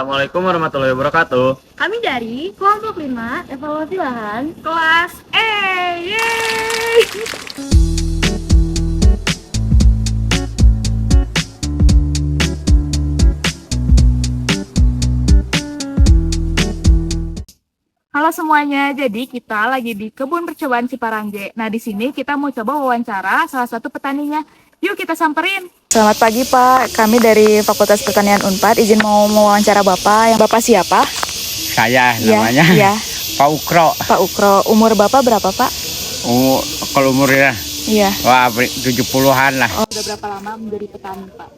Assalamualaikum warahmatullahi wabarakatuh. Kami dari kelompok 5 evaluasi lahan Kelas E. Yeay. Halo semuanya, jadi kita lagi di kebun percobaan Ciparangge. Nah, di sini kita mau coba wawancara salah satu petaninya. Yuk kita samperin. Selamat pagi Pak, kami dari Fakultas Pertanian Unpad izin mau mewawancara Bapak. Yang Bapak siapa? Saya namanya Iya. Pak Ukro. Pak Ukro, umur Bapak berapa Pak? Kalau umurnya Iya. wah 70-an lah. Sudah berapa lama menjadi petani Pak?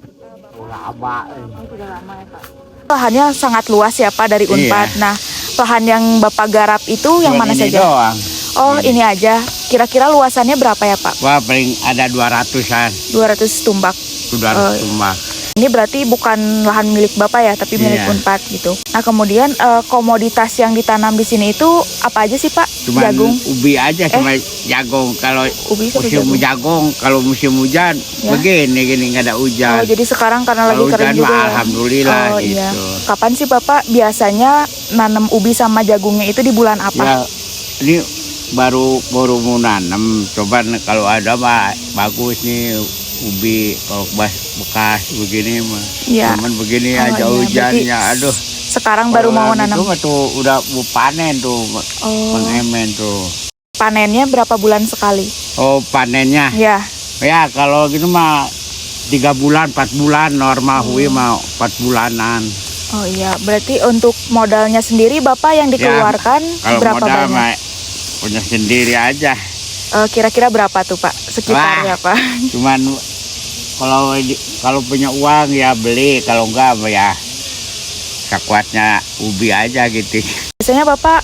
Lama. Sudah lama ya Pak. Lahannya sangat luas ya Pak dari Unpad. Iya. Nah, lahan yang Bapak garap itu yang mana Ini saja? doang. Oh, ini aja. Kira-kira luasannya berapa ya Pak? Wah paling ada 200-an. 200 tumbak. 200 tumbak. Ini berarti bukan lahan milik Bapak ya, tapi milik Iya. Unpad gitu. Nah, kemudian komoditas yang ditanam di sini itu apa aja sih Pak? Cuman Jagung, ubi aja sama jagung. Kalau ubi sama musim jagung. jagung, kalau musim hujan Ya. begini gini nggak ada Oh, hujan. jadi sekarang karena lagi Kalau kering hujan juga mah ya. alhamdulillah Oh gitu. iya. Kapan sih Bapak biasanya nanam ubi sama jagungnya itu di bulan apa? Ya, ini baru mau nanam. Coba kalau ada mah bagus nih ubi. Kalau bekas begini mah. Iya. Cuman begini Oh, aja iya. hujannya. Aduh. Sekarang baru mau Kalau nanam. Itu mah tuh udah mau panen tuh, Oh, pengemen tuh. panennya berapa bulan sekali? Oh panennya. Ya. Ya kalau gitu mah 3 bulan, 4 bulan normal hui mah 4 bulanan. Oh iya, berarti untuk modalnya sendiri Bapak yang dikeluarkan Kalau berapa modal banyak? mah punya sendiri aja. Kira-kira berapa tuh Pak? Sekitarnya Pak? Cuman kalau punya uang ya beli, kalau enggak ya sekuatnya ubi aja gitu. Biasanya Bapak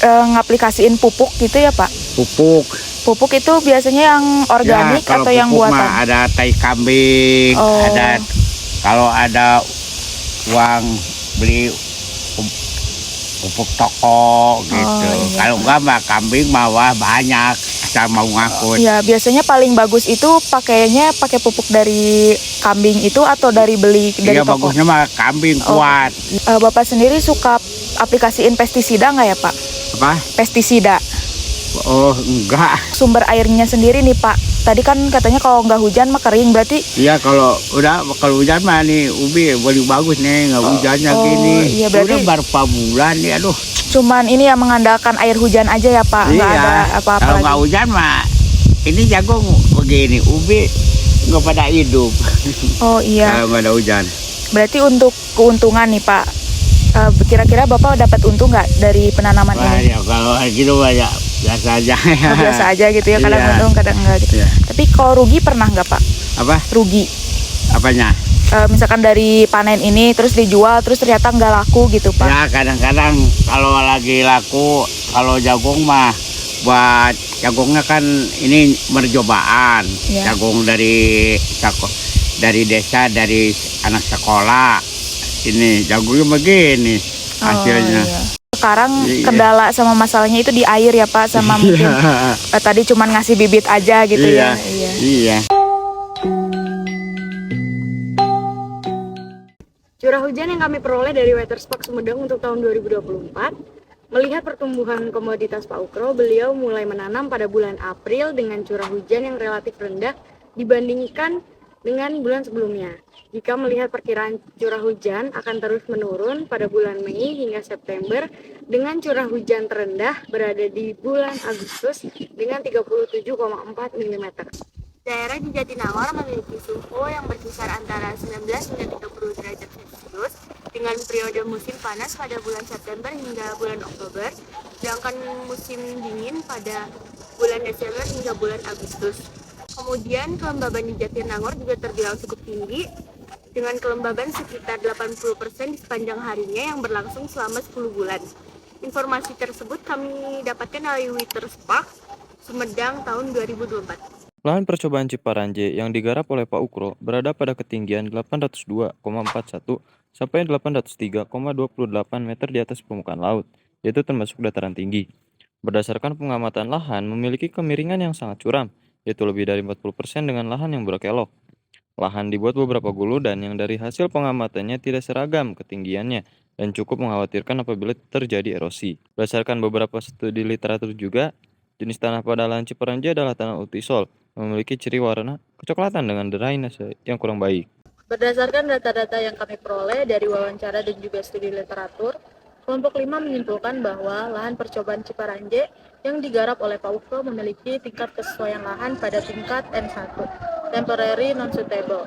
ngaplikasiin pupuk gitu ya Pak? Pupuk. Pupuk itu biasanya yang organik Ya, kalau atau yang pupuk buatan? mah ada tai kambing, Oh. ada kalau ada uang beli pupuk toko gitu. iya. Kalau enggak mah kambing mah wah banyak, asal mau ngangkut. Ya, biasanya paling bagus itu pakainya pakai pupuk dari kambing itu atau dari beli dari Iya toko? bagusnya mah kambing Oh. kuat. Bapak sendiri suka aplikasiin pestisida nggak ya Pak? Apa? Pestisida. Oh enggak. Sumber airnya sendiri nih Pak. Tadi kan katanya kalau nggak hujan mah kering, berarti Iya kalau hujan mah nih ubi boleh bagus nih nggak hujannya oh, gini. iya, berarti- Udah berapa bulan nih aduh. cuman ini yang mengandalkan air hujan aja ya Pak, nggak ada apa-apa Kalau lagi. nggak hujan mah ini jagung begini ubi nggak pada hidup. Oh iya, Kalau nggak ada hujan. berarti untuk keuntungan nih Pak, kira-kira Bapak dapat untung nggak dari penanaman Wah, ini? ya, kalau gitu mah ya biasa aja. Oh, biasa aja gitu ya, kadang Iya. untung kadang enggak gitu. Iya. Tapi kalau rugi pernah nggak Pak? Apa? Rugi, Apanya? misalkan dari panen ini terus dijual terus ternyata nggak laku gitu Pak? Ya kadang-kadang kalau lagi laku, kalau jagung mah buat jagungnya kan ini percobaan. Iya. Jagung dari desa, dari anak sekolah. Ini jagungnya begini hasilnya. Oh, iya. Sekarang Iya. kendala sama masalahnya itu di air ya Pak, sama mungkin tadi cuman ngasih bibit aja gitu ya. Iya. Iya. Curah hujan yang kami peroleh dari Wetherspark Sumedang untuk tahun 2024, melihat pertumbuhan komoditas Pak Ukro, beliau mulai menanam pada bulan April dengan curah hujan yang relatif rendah dibandingkan dengan bulan sebelumnya. Jika melihat perkiraan curah hujan akan terus menurun pada bulan Mei hingga September dengan curah hujan terendah berada di bulan Agustus dengan 37,4 mm. Daerah di Jatinangor memiliki suhu yang berkisar antara 19 hingga 30 derajat Celcius dengan periode musim panas pada bulan September hingga bulan Oktober, sedangkan musim dingin pada bulan Desember hingga bulan Agustus. Kemudian kelembaban di Jatinangor juga terbilang cukup tinggi dengan kelembaban sekitar 80% di sepanjang harinya yang berlangsung selama 10 bulan. Informasi tersebut kami dapatkan dari Wetherspark Sumedang tahun 2024. Lahan percobaan Ciparangge yang digarap oleh Pak Ukro berada pada ketinggian 802,41 sampai 803,28 meter di atas permukaan laut, yaitu termasuk dataran tinggi. Berdasarkan pengamatan lahan memiliki kemiringan yang sangat curam, yaitu lebih dari 40% dengan lahan yang berkelok. Lahan dibuat beberapa gulu dan yang dari hasil pengamatannya tidak seragam ketinggiannya dan cukup mengkhawatirkan apabila terjadi erosi. Berdasarkan beberapa studi literatur juga, jenis tanah pada lahan Ciparanjai adalah tanah ultisol, memiliki ciri warna kecoklatan dengan drainase yang kurang baik. Berdasarkan data-data yang kami peroleh dari wawancara dan juga studi literatur, kelompok 5 menyimpulkan bahwa lahan percobaan Ciparanjai yang digarap oleh PAUKRO memiliki tingkat kesesuaian lahan pada tingkat N1, temporary non-suitable,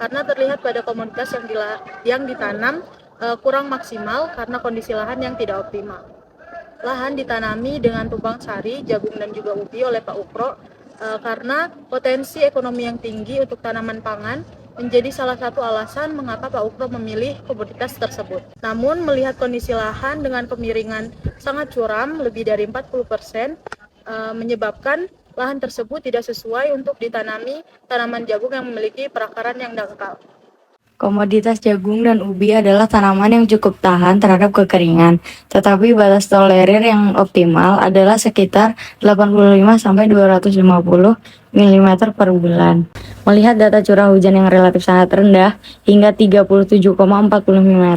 karena terlihat pada komoditas yang ditanam kurang maksimal karena kondisi lahan yang tidak optimal. Lahan ditanami dengan tumpang sari, jagung dan juga ubi oleh PAUKRO karena potensi ekonomi yang tinggi untuk tanaman pangan menjadi salah satu alasan mengapa PAUKRO memilih komoditas tersebut. Namun melihat kondisi lahan dengan kemiringan sangat curam lebih dari 40%, menyebabkan lahan tersebut tidak sesuai untuk ditanami tanaman jagung yang memiliki perakaran yang dangkal. Komoditas jagung dan ubi adalah tanaman yang cukup tahan terhadap kekeringan, tetapi batas tolerir yang optimal adalah sekitar 85-250 mm per bulan. Melihat data curah hujan yang relatif sangat rendah hingga 37,40 mm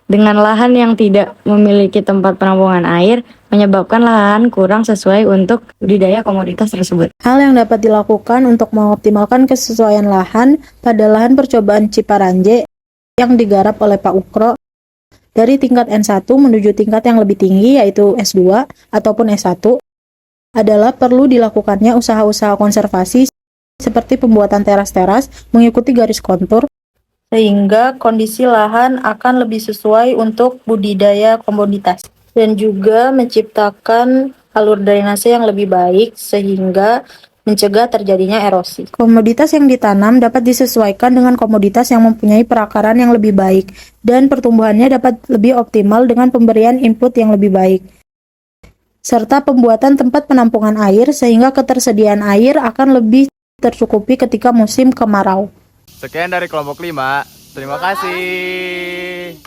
dengan lahan yang tidak memiliki tempat penampungan air, menyebabkan lahan kurang sesuai untuk budidaya komoditas tersebut. Hal yang dapat dilakukan untuk mengoptimalkan kesesuaian lahan pada lahan percobaan Ciparanjai yang digarap oleh PAUKRO dari tingkat N1 menuju tingkat yang lebih tinggi yaitu S2 ataupun S1 adalah perlu dilakukannya usaha-usaha konservasi seperti pembuatan teras-teras mengikuti garis kontur sehingga kondisi lahan akan lebih sesuai untuk budidaya komoditas dan juga menciptakan alur drainase yang lebih baik sehingga mencegah terjadinya erosi. Komoditas yang ditanam dapat disesuaikan dengan komoditas yang mempunyai perakaran yang lebih baik dan pertumbuhannya dapat lebih optimal dengan pemberian input yang lebih baik serta pembuatan tempat penampungan air sehingga ketersediaan air akan lebih tercukupi ketika musim kemarau. Sekian dari kelompok 5. Terima kasih.